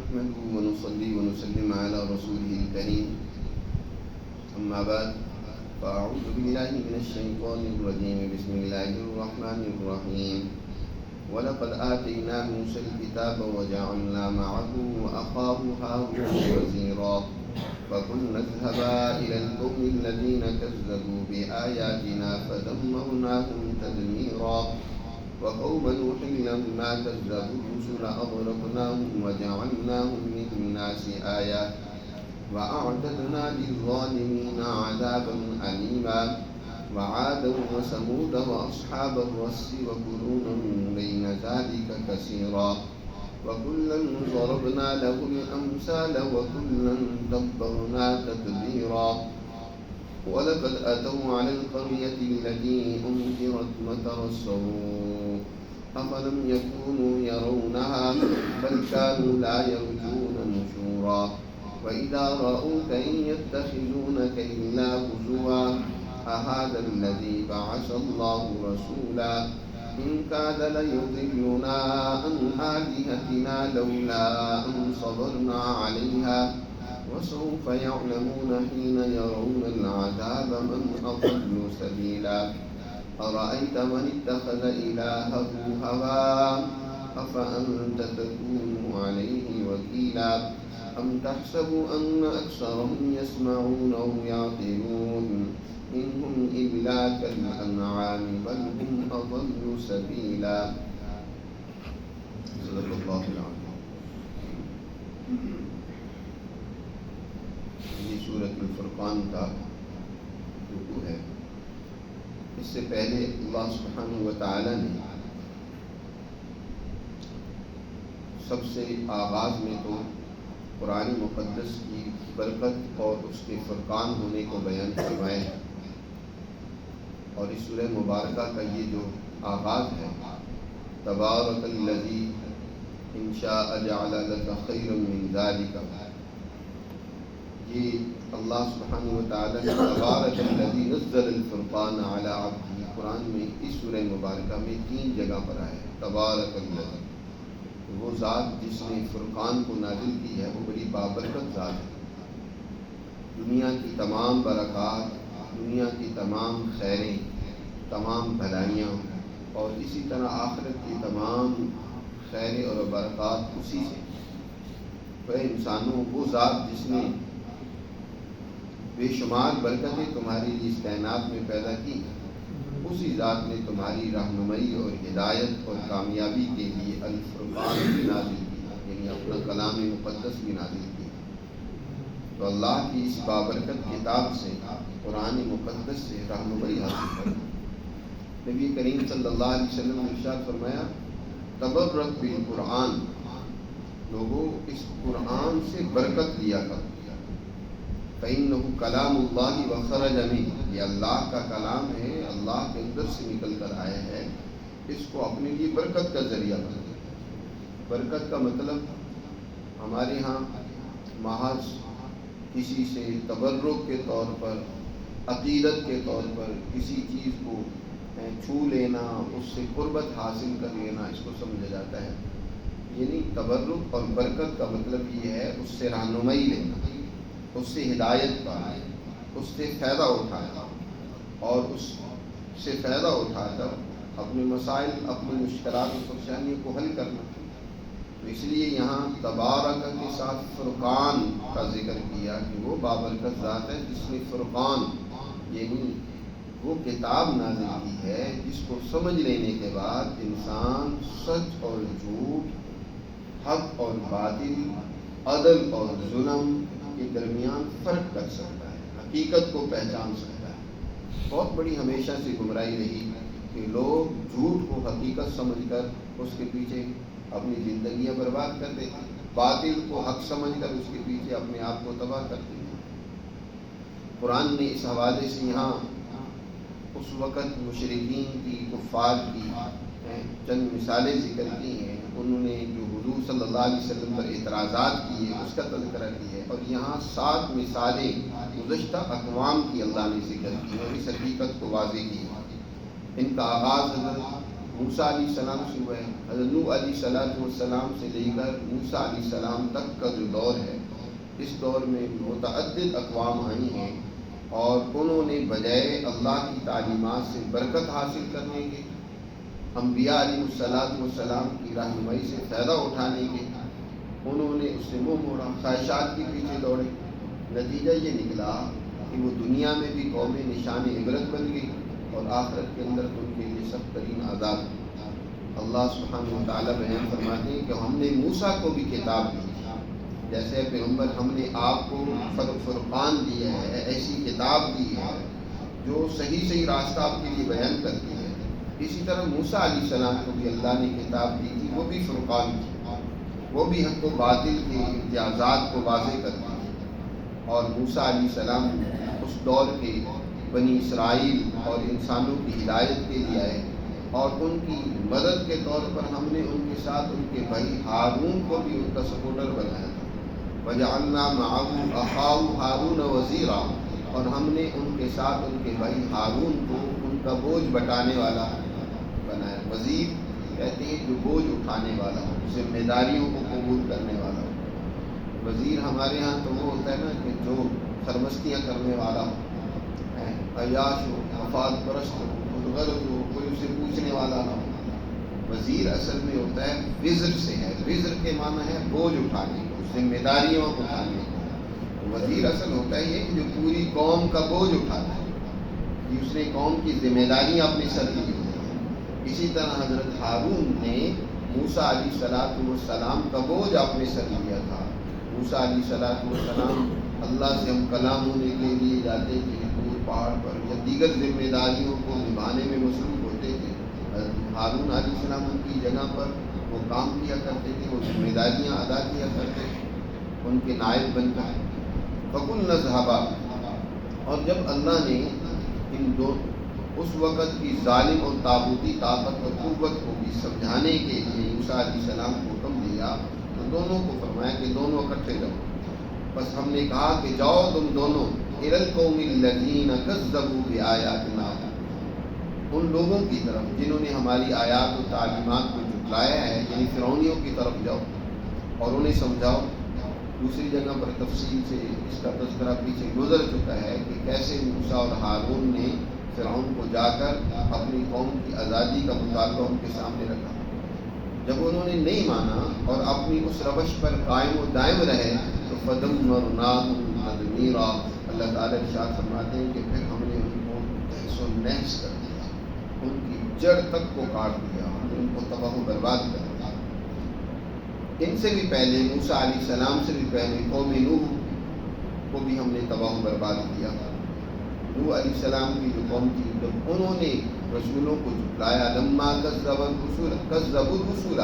نحمده ونصلي ونسلم على رسوله الكريم أما بعد فأعوذ بالله من الشيطان الرجيم بسم الله الرحمن الرحيم ولقد آتينا موسى الكتاب وجعلنا معه أخاه هارون وزيرا فقلنا اذهبا إلى القوم الذين كذبوا بآياتنا فدمرناهم تدميرا وقوم نوح لما كذبوا الرسل أغرقناهم وجعلناهم للناس آية وأعتدنا للظالمين عذابا أليما وعادا وثمود وأصحاب الرس وقرونا بين ذلك كثيرا وكلا ضربنا له الأمثال وكلا دبرنا تدبيرا ولقد أتوا على القرية التي أمطرت مطر السوء أفلم يكونوا يرونها بل كانوا لا يرجون نشورا وإذا رأوك إن يتخذونك إلا هزوا أهذا الذي بعث الله رسولا إن كاد ليضلنا عن آلهتنا لولا أن صبرنا عليها وسوف يعلمون حين يرون العذاب من أضل سبيلا أرأيت من اتخذ إلهه هواه أفأنت تكون عليه وكيلا أم تحسب أن أكثرهم يسمعون أو يعقلون إن هم إلا كالأنعام بل هم أضل سبيلا صدق الله العظيم. یہ سورۃ الفرقان کا رکوع ہے. اس سے پہلے اللہ سبحانہ و تعالی نے سب سے آغاز میں تو قرآن مقدس کی برکت اور اس کے فرقان ہونے کو بیان فرمایا ہے، اور اس سورہ مبارکہ کا یہ جو آغاز ہے تبارک الذی ان شاء جعل لک خیرا من ذلک، یہ اللہ سبحانہ و تعالی نے تبارک الذی نزل الفرقان علی عبدہ قرآن میں اس سورہ مبارکہ میں 3 جگہ پر آیا ہے. تبارک الذی، وہ ذات جس نے فرقان کو نازل کی ہے وہ بڑی بابرکت ذات ہے. دنیا کی تمام برکات، دنیا کی تمام خیریں، تمام بھلائیاں اور اسی طرح آخرت کی تمام خیریں اور برکات اسی سے. وہ انسانوں وہ ذات جس نے بے شمار برکتیں تمہاری اس کائنات میں پیدا کی، اسی ذات نے تمہاری رہنمائی اور ہدایت اور کامیابی کے لیے الفرقان بھی نازل کیا، یعنی اپنا کلام مقدس بھی نازل کیا. تو اللہ کی اس بابرکت کتاب سے، قرآن مقدس سے رہنمائی حاصل کر. نبی کریم صلی اللہ علیہ وسلم نے ارشاد فرمایا تبرک بالقرآن، لوگوں اس قرآن سے برکت لیا کرو. فإنه کلام اللہ وخرج منہ، یہ اللہ کا کلام ہے، اللہ کے اندر سے نکل کر آیا ہے، اس کو اپنے لیے برکت کا ذریعہ بنا. برکت کا مطلب ہمارے ہاں محض کسی سے تبرک کے طور پر، عقیدت کے طور پر کسی چیز کو چھو لینا، اس سے قربت حاصل کر لینا، اس کو سمجھا جاتا ہے. یعنی تبرک اور برکت کا مطلب یہ ہے اس سے رہنمائی لینا، اس سے ہدایت پانا، اس سے فائدہ اٹھانا، اور اس سے فائدہ اٹھا کر اپنے مسائل، اپنی مشکلات و پریشانیوں کو حل کرنا. تو اس لیے یہاں تبارک کے ساتھ فرقان کا ذکر کیا کہ وہ بابرکت ذات ہے جس نے فرقان، یعنی وہ کتاب نازل کی ہے جس کو سمجھ لینے کے بعد انسان سچ اور جھوٹ، حق اور باطل، عدل اور ظلم کے درمیان فرق کر سکتا ہے، حقیقت کو پہچان سکتا ہے. بہت بڑی ہمیشہ سے گمراہی رہی کہ لوگ جھوٹ کو حقیقت سمجھ کر اس کے پیچھے اپنی زندگیاں برباد کر دیتے ہیں، باطل کو حق سمجھ کر اس کے پیچھے اپنے آپ کو تباہ کرتے ہیں. قرآن نے اس حوالے سے یہاں اس وقت مشرکین کی، کفار کی چند مثالیں ذکر کی ہیں. انہوں نے جو حضور صلی اللہ علیہ وسلم پر اعتراضات کیے اس کا تذکرہ کیا ہے، اور یہاں 7 مثالیں گزشتہ اقوام کی اللہ نے ذکر کی اور اس حقیقت کو واضح کی. ان کا آغاز حضرت موسیٰ علیہ السلام سے ہوا ہے، حضرت نوح علیہ السلام سے لے کر موسیٰ علیہ السلام تک کا جو دور ہے، اس دور میں متعدد اقوام آئی ہیں اور انہوں نے بجائے اللہ کی تعلیمات سے برکت حاصل کرنے کے، انبیاء علیہ السلام کی رہنمائی سے فائدہ اٹھانے کے، انہوں نے اس سے منہ موڑا، خواہشات کے پیچھے دوڑے۔ نتیجہ یہ نکلا کہ وہ دنیا میں بھی قوم نشان عبرت بن گئی اور آخرت کے اندر ان کے لیے سخت ترین عذاب۔ اللہ سبحانہ و تعالیٰ بیان فرماتے ہیں کہ ہم نے موسیٰ کو بھی کتاب دی، جیسے پیغمبر ہم نے آپ کو فرقان دیا ہے، ایسی کتاب دی ہے جو صحیح راستہ آپ کے لیے بیان کرتی ہے۔ اسی طرح موسیٰ علیہ السلام کو بھی اللہ نے کتاب دی تھی، وہ بھی فرقان تھی، وہ بھی حق و باطل کے امتیازات کو واضح کرتی ہے۔ اور موسیٰ علیہ السلام اس دور کے بنی اسرائیل اور انسانوں کی ہدایت کے لیے آئے، اور ان کی مدد کے طور پر ہم نے ان کے ساتھ ان کے بھائی ہارون کو بھی ان کا سپورٹر بنایا تھا۔ وَجَعَلْنَا مَعَهُ أَخَاهُ هَارُونَ وَزِيرًا، اور ہم نے ان کے ساتھ ان کے بھائی ہارون کو ان کا بوجھ بٹانے والا بنایا۔ وزیر کہتے ہیں جو بوجھ اٹھانے والا ہو، ذمہ داریوں کو قبول کرنے والا ہو۔ وزیر ہمارے ہاں تو وہ ہوتا ہے نا کہ جو سرمستیاں کرنے والا ہو، عیاش ہو، مفاد پرست ہو، خود غرض ہو، کوئی اسے پوچھنے والا نہ ہو۔ وزیر اصل میں ہوتا ہے وزر سے ہے، وزر کے معنی ہے بوجھ اٹھانے کو، ذمہ داریوں کو اٹھانے کو۔ وزیر اصل ہوتا ہے یہ کہ جو پوری قوم کا بوجھ اٹھاتا ہے، کہ اس نے قوم کی ذمہ داریاں اپنے سر لی ہوئی ہیں۔ اسی طرح حضرت ہارون نے موسیٰ علیہ السلام کا بوجھ اپنے سر لیا تھا۔ موسیٰ علیہ السلام اللہ سے ہم کلام ہونے کے لیے جاتے تھے دور پہاڑ پر، یا دیگر ذمہ داریوں کو نبھانے میں مصروف ہوتے تھے۔ ہارون علیہ السلام ان کی جگہ پر وہ کام کیا کرتے تھے، وہ ذمہ داریاں ادا کیا کرتے تھے ان کے نائب بن کر۔ فَقُلْنَا اذْهَبَا، اور جب اللہ نے ان دو اس وقت کی ظالم اور تاغوتی طاقت اور قوت کو بھی سمجھانے کے لیے موسیٰ علیہ السلام کو حکم دیا، تو دونوں کو فرمایا کہ دونوں اکٹھے رہو۔ بس ہم نے کہا کہ جاؤ تم دونوں إِلَى الْقَوْمِ الَّذِينَ كَذَّبُوا بِآيَاتِنَا، ان لوگوں کی طرف جنہوں نے ہماری آیات و تعلیمات کو جھٹلایا ہے، یعنی فرعونیوں کی طرف جاؤ اور انہیں سمجھاؤ۔ دوسری جگہ پر تفصیل سے اس کا تذکرہ پیچھے گزر چکا ہے کہ کیسے موسیٰ اور ہارون نے فرعون کو جا کر اپنی قوم کی آزادی کا مطالبہ ان کے سامنے رکھا۔ جب انہوں نے نہیں مانا اور اپنی اس روش پر قائم و دائم رہے تو فَدَمَّرْنَاهُمْ تَدْمِيرًا، اللہ تعالیٰ ارشاد فرماتے ہیں کہ پھر ہم نے ان کو تہس و نحس کر دیا، ان کی جڑ تک کو کاٹ دیا، ہم نے ان کو تباہ و برباد کر دیا۔ ان سے بھی پہلے موسیٰ علیہ السلام سے بھی پہلے قوم نوح کو بھی ہم نے تباہ و برباد کیا۔ نوح علیہ السلام کی جو قوم تھی، جب انہوں نے رسولوں کو جھٹلایا، لما کذبوا الرسل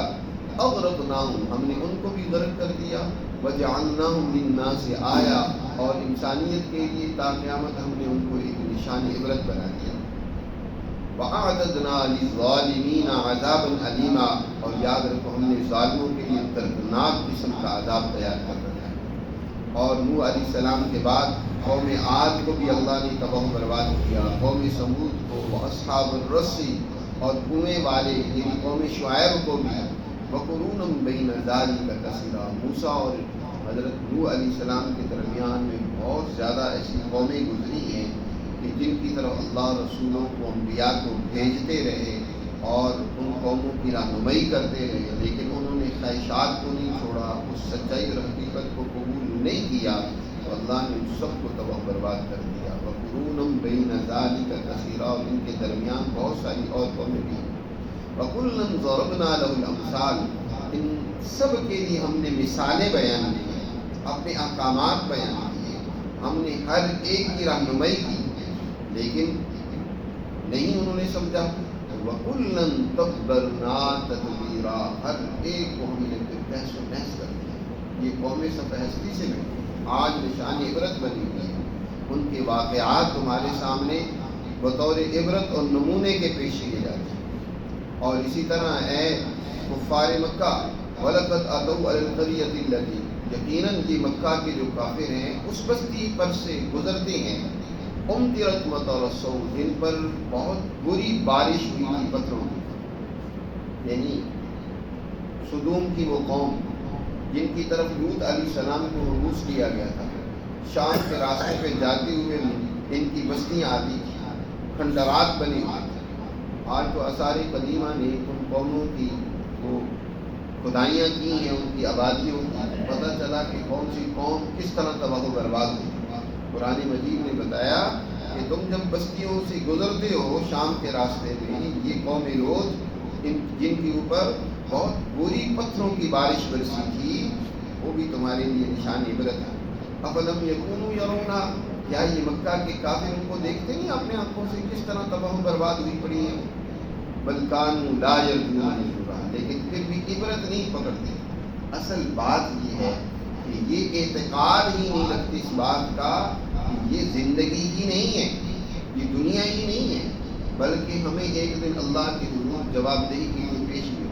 اغرقناہم، ہم نے ان کو بھی غرق کر دیا، وجعلناہم للناس آیا، اور انسانیت کے لیے تا قیامت ہم نے ان کو ایک نشان عبرت بنا دیا۔ وَأَعْتَدْنَا لِلظَّالِمِينَ عَذَابًا أَلِيمًا، اور یاد رکھو ہم نے ظالموں کے لیے دردناک قسم کا عذاب تیار کر رکھا ہے۔ اور نوح علیہ السلام کے بعد قوم عاد کو بھی اللہ نے تباہ و برباد کیا، قوم سمود کو، اصحاب الرس اور کنویں والے یعنی قوم شعیب کو بھی، وَقُرُونًا بَيْنَ ذَلِكَ كَثِيرًا، موسیٰ اور حضرت نوح علیہ السلام کے درمیان میں بہت زیادہ ایسی قومیں گزری ہیں کہ جن کی طرف اللہ رسولوں کو، انبیاء کو بھیجتے رہے اور ان قوموں کی رہنمائی کرتے رہے، لیکن انہوں نے خواہشات کو نہیں چھوڑا، اس سچائی اور حقیقت کو قبول نہیں کیا، تو اللہ نے ان سب کو تباہ برباد کر دیا۔ وَقُرُونًا بَيْنَ ذَلِكَ كَثِيرًا، اور ان کے درمیان بہت ساری اور قومیں بھی۔ وَكُلًّا ضَرَبْنَا لَهُ الْأَمْثَالَ، ان سب کے لیے ہم نے مثالیں بیان کی، اپنے احکامات بیان کیے، ہم نے ہر ایک کی رہنمائی کی، لیکن نہیں انہوں نے سمجھا۔ وَكُلًّا تَبَّرْنَا تَتْبِيرًا، ہر ایک کو ہم نے پھر تہس و نحس کر دیا۔ یہ قومیں سب ہستی سے بیٹھی آج نشان عبرت بنی ہوئی ہے، ان کے واقعات تمہارے سامنے بطور عبرت اور نمونے کے پیش کیے جاتے ہیں۔ اور اسی طرح اے کفار مکہ، وَلَقَدْ أَتَوْا عَلَى الْقَرْيَةِ الَّتِي، یقیناً یہ مکہ کے جو کافر ہیں اس بستی پر سے گزرتے ہیں، أُمْطِرَتْ مَطَرَ السَّوْءِ، جن پر بہت بری بارش ہوئی تھی پتھروں کی، یعنی سدوم کی وہ قوم جن کی طرف لوط علیہ السلام کو مبعوث کیا گیا تھا، شام کے راستے پہ جاتے ہوئے ان کی بستیاں آتی تھیں، کھنڈرات بنے ہوئے تھے۔ آج تو آثار قدیمہ نے ان قوموں کی وہ کھدائیاں کی ہیں، ان کی آبادیوں کی، پتہ چلا کہ کون سی قوم کس طرح تباہ و برباد ہوئی۔ قرآن مجید نے بتایا کہ تم جب بستیوں سے گزرتے ہو شام کے راستے میں، یہ قوم لوط جن کے اوپر بہت بری پتھروں کی بارش برسی تھی، وہ بھی تمہارے لیے نشان عبرت ہے۔ افلم یکونوا یرونا، کیا یہ مکہ کے کافر ان کو دیکھتے نہیں اپنے آنکھوں سے کس طرح تباہ و برباد ہوئی پڑی ہیں؟ بل کانوا لا یرجون نشورا، لیکن پھر بھی عبرت نہیں پکڑتے۔ اصل بات یہ ہے کہ یہ اعتقاد ہی نہیں رکھتے اس بات کا کہ یہ زندگی ہی نہیں ہے، یہ دنیا ہی نہیں ہے، بلکہ ہمیں ایک دن اللہ کے حضور جواب دہی کے لیے پیش بھی ہوگا۔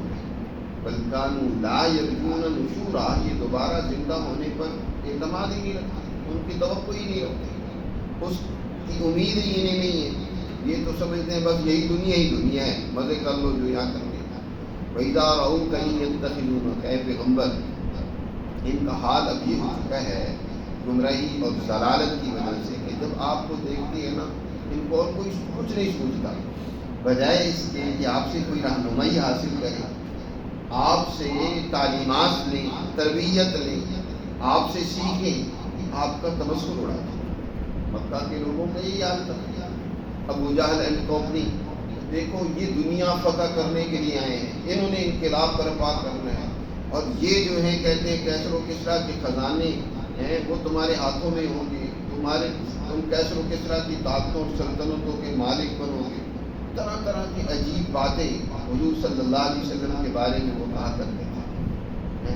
بل کانوا لا یرجون نشورا، یہ دوبارہ زندہ ہونے پر اعتماد ہی نہیں رکھتے، ان کی توقع ہی نہیں رکھتے، اس کی امید ہی انہیں نہیں ہے۔ یہ تو سمجھتے ہیں بس یہی دنیا ہے، مزے کر لو جو یہاں کرتے ہیں۔ وَإِذَا رَأَوْكَ إِن يَتَّخِذُونَكَ، اے پیغمبر ان کا حال اب یہ ہو چکا ہے گمراہی اور ضلالت کی وجہ سے کہ جب آپ کو دیکھتے ہیں نا، ان کو اور کوئی کچھ نہیں سوچتا، بجائے اس کے کہ آپ سے کوئی رہنمائی حاصل کرے، آپ سے تعلیمات لیں، تربیت لیں، آپ سے سیکھیں، آپ کا تبصر اڑا دیں۔ مکہ کے لوگوں کا یہی حال تھا۔ ابو جہل اینڈ کمپنی، دیکھو یہ دنیا فتح کرنے کے لیے آئے ہیں، انہوں نے انقلاب برپا کرنا ہے، اور یہ جو ہیں کہتے ہیں کیسر و کسریٰ کے خزانے ہیں وہ تمہارے ہاتھوں میں ہوں گے، تم کیسر و کسریٰ کی طاقتوں اور سلطنتوں کے مالک بنو گے۔ طرح طرح کی عجیب باتیں حضور صلی اللہ علیہ وسلم کے بارے میں وہ کہا کرتے تھے۔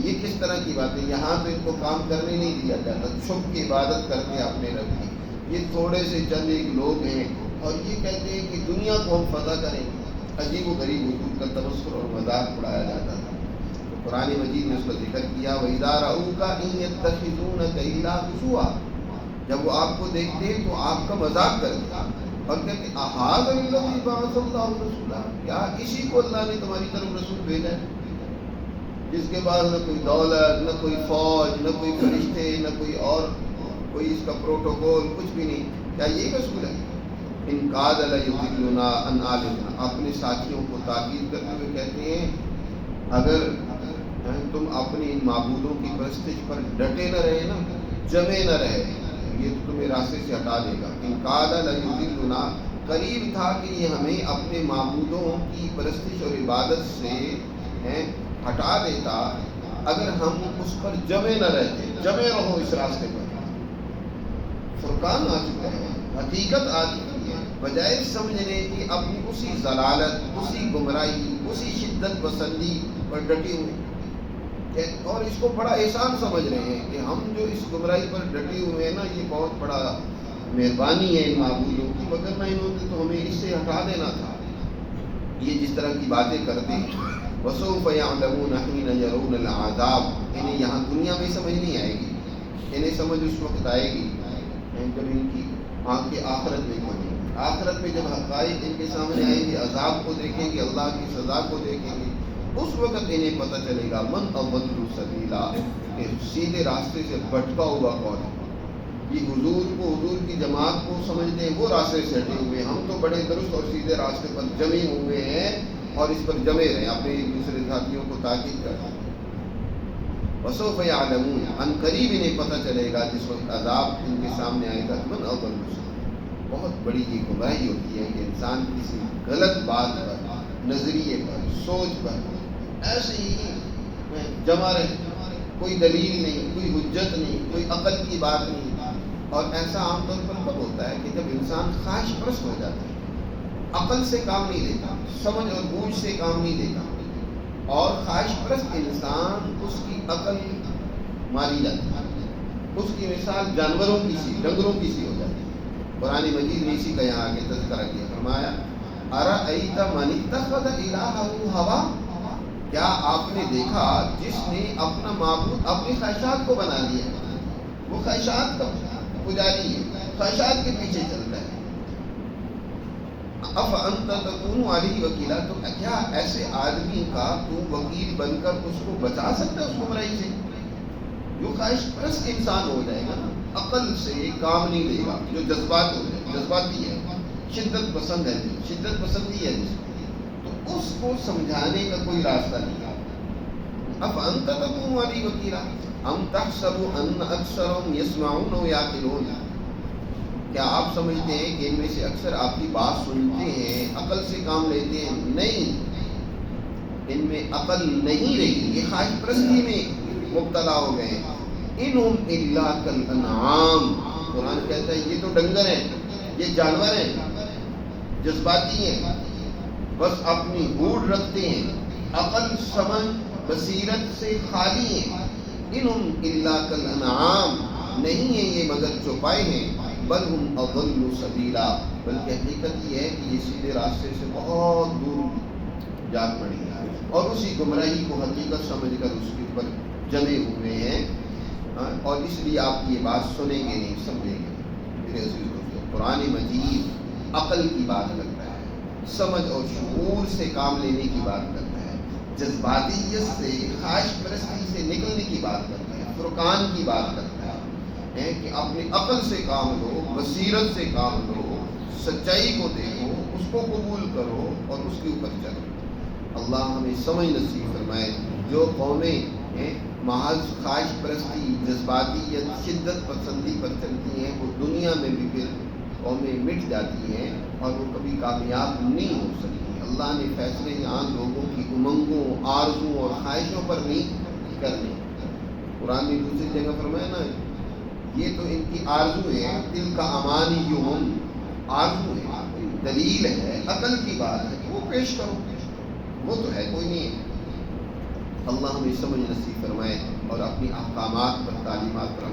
یہ کس طرح کی باتیں؟ یہاں تو ان کو کام کرنے نہیں دیا جاتا، چھپ کے عبادت کرتے اپنے رب کی۔ یہ تھوڑے سے چند ایک لوگ ہیں اور یہ کہتے ہیں کہ دنیا کو ہم فتح کریں گے۔ عجیب و غریب حضور کا تبصر اور مذاق اڑایا جاتا تھا۔ تو قرآن مجید نے اس کا ذکر کیا، وَإِذَا رَأَوْكَ إِن يَتَّخِذُونَكَ إِلَّا هُزُوًا، جب وہ آپ کو دیکھتے ہیں تو آپ کا مذاق کرتے ہیں اور کہتے ہیں أَهَٰذَا الَّذِي بَعَثَ اللَّهُ رَسُولًا، کیا اسی کو اللہ نے تمہاری طرف رسول بھیجا ہے، جس کے بعد نہ کوئی دولت، نہ کوئی فوج، نہ کوئی فرشتے، نہ کوئی اور کوئی اس کا پروٹوکول، کچھ بھی نہیں، کیا یہ رسول ہے؟ ان کاد لیضلنا عن آلہتنا، اپنے ساتھیوں کو تاکید کرتے ہوئے کہتے ہیں اگر تم اپنے ان معبودوں کی پرستش پر ڈٹے نہ رہے نا، جمے نہ رہے، یہ تو تمہیں راستے سے ہٹا دے گا۔ ان کاد لیضلنا، قریب تھا کہ یہ ہمیں اپنے معبودوں کی پرستش اور عبادت سے ہٹا دیتا اگر ہم اس پر جمے نہ رہتے۔ جمے رہو اس راستے پر۔ فرقان آ چکا ہے، حقیقت آ چکی ہے، بجائے سمجھنے کی اپنی اسی ضلالت، اسی گمراہی، اسی شدت پسندی پر ڈٹے ہوئے، اور اس کو بڑا احسان سمجھ رہے ہیں کہ ہم جو اس گمراہی پر ڈٹے ہوئے ہیں نا، یہ بہت بڑا مہربانی ہے ان معبودوں کی، مگر نہ انہوں نے تو ہمیں اس سے ہٹا دینا تھا۔ یہ جس طرح کی باتیں کرتے ہیں، وَسَوْفَ يَعْلَمُونَ حِينَ يَرَوْنَ الْعَذَابَ، انہیں یہاں دنیا میں سمجھ نہیں آئے گی، انہیں سمجھ اس وقت آئے گی جب ان کی آنکھیں آخرت میں کھلیں گی۔ آخرت میں جب حقائق ان کے سامنے آئیں گے، عذاب کو دیکھیں گے، اللہ کی سزا کو دیکھیں گے، اس وقت انہیں پتہ چلے گا من اضل سبیلا، کہ سیدھے راستے سے بھٹکا ہوا کون ہے۔ یہ حضور کی جماعت کو سمجھتے ہیں وہ راستے سے ہٹے ہوئے، ہم تو بڑے درست اور سیدھے راستے پر جمے ہوئے ہیں اور اس پر جمے رہیں، اپنے ایک دوسرے ساتھیوں کو تاکید کریں۔ وسوف یعلمون، ان قریب انہیں پتہ چلے گا جس وقت عذاب ان کے سامنے آئے گا، من اضل سبیلا۔ بہت بڑی یہ گمراہی ہوتی ہے کہ انسان کسی غلط بات پر، نظریے پر، سوچ پر ایسے ہی جمع رہے، کوئی دلیل نہیں، کوئی حجت نہیں، کوئی عقل کی بات نہیں۔ اور ایسا عام طور پر کب ہوتا ہے کہ جب انسان خواہش پرست ہو جاتا ہے، عقل سے کام نہیں لیتا، سمجھ اور بوجھ سے کام نہیں لیتا، اور خواہش پرست انسان، اس کی عقل ماری جاتی ہے، اس کی مثال جانوروں کی سی، ڈنگروں کی سی ہو جاتی ہے۔ قرآن مجید نے اسی کا یہاں آگے تذکرہ کیا، فرمایا أَرَأَيْتَ مَنِ اتَّخَذَ إِلَٰهَهُ هَوَاهُ، کیا آپ نے دیکھا جس نے اپنا معبود اپنی خواہشات کو بنا لیا، وہ خواہشات کا پجاری ہے، خواہشات کے پیچھے چلتا ہے۔ افانت تکون علیہ وکیلا، تو کیا ایسے آدمی کا تو وکیل بن کر اس کو بچا سکتا ہے اس گمراہی سے؟ جو خواہش پرست انسان ہو جائے گا نا، عقل سے کام نہیں لے گا، جو جذبات ہو جائے، جذباتی ہے، شدت پسند ہے، شدت پسندی ہے جس کو، تو اس کو سمجھانے کا کوئی راستہ نہیں ہے۔ افانت تکون علیہ وکیلا ام تحسب ان اکثرهم یسمعون و یعقلون، کیا آپ سمجھتے ہیں کہ ان میں سے اکثر آپ کی بات سنتے ہیں، عقل سے کام لیتے ہیں؟ نہیں، ان میں عقل نہیں رہی، یہ خواہش پرستی میں مبتلا ہو گئے۔ انہم الا کالانعام، قرآن کہتا ہے یہ تو ڈنگر ہیں، یہ جانور ہیں، جذباتی ہیں، بس اپنی ہوڑ رکھتے ہیں، عقل سمجھ بصیرت سے خالی ہیں۔ انہم الا کالانعام، نہیں ہیں یہ مگر چوپائے ہیں، بل ہم اضل سبیلا، بلکہ حقیقت یہ ہے کہ یہ سیدھے راستے سے بہت دور جا پڑی ہے اور اسی گمراہی کو حقیقت سمجھ کر اس کے اوپر جمے ہوئے ہیں۔ اور اس لیے آپ یہ بات سنیں گے نہیں، سمجھیں گے۔ میرے عزیز دوستو، قرآن مجید عقل کی بات کرتا ہے، سمجھ اور شعور سے کام لینے کی بات کرتا ہے، جذباتیت سے، خواہش پرستی سے نکلنے کی بات کرتا ہے، فرقان کی بات کرتا ہے کہ اپنی عقل سے کام لو، بصیرت سے کام لو، سچائی کو دیکھو، اس کو قبول کرو اور اس کے اوپر چلو۔ اللہ ہمیں سمجھ نصیب فرمائے۔ جو قومیں محض خواہش پرستی، جذباتیت، شدت پسندی پر چلتی ہیں، وہ دنیا میں بھی پھر قومیں مٹ جاتی ہیں اور وہ کبھی کامیاب نہیں ہو سکتی۔ اللہ نے فیصلے یہاں لوگوں کی امنگوں، آرزوں اور خواہشوں پر نہیں کرنے۔ قرآن نے دوسری جگہ فرمایا نا، یہ تو ان کی آرزو ہے، دل کا امانیہم، آرزو ہے، دلیل ہے، عقل کی بات ہے، وہ پیش کرو، وہ تو ہے کوئی نہیں ہے۔ اللہ ہمیں سمجھ نصیب فرمائے اور اپنی احکامات پر، تعلیمات پر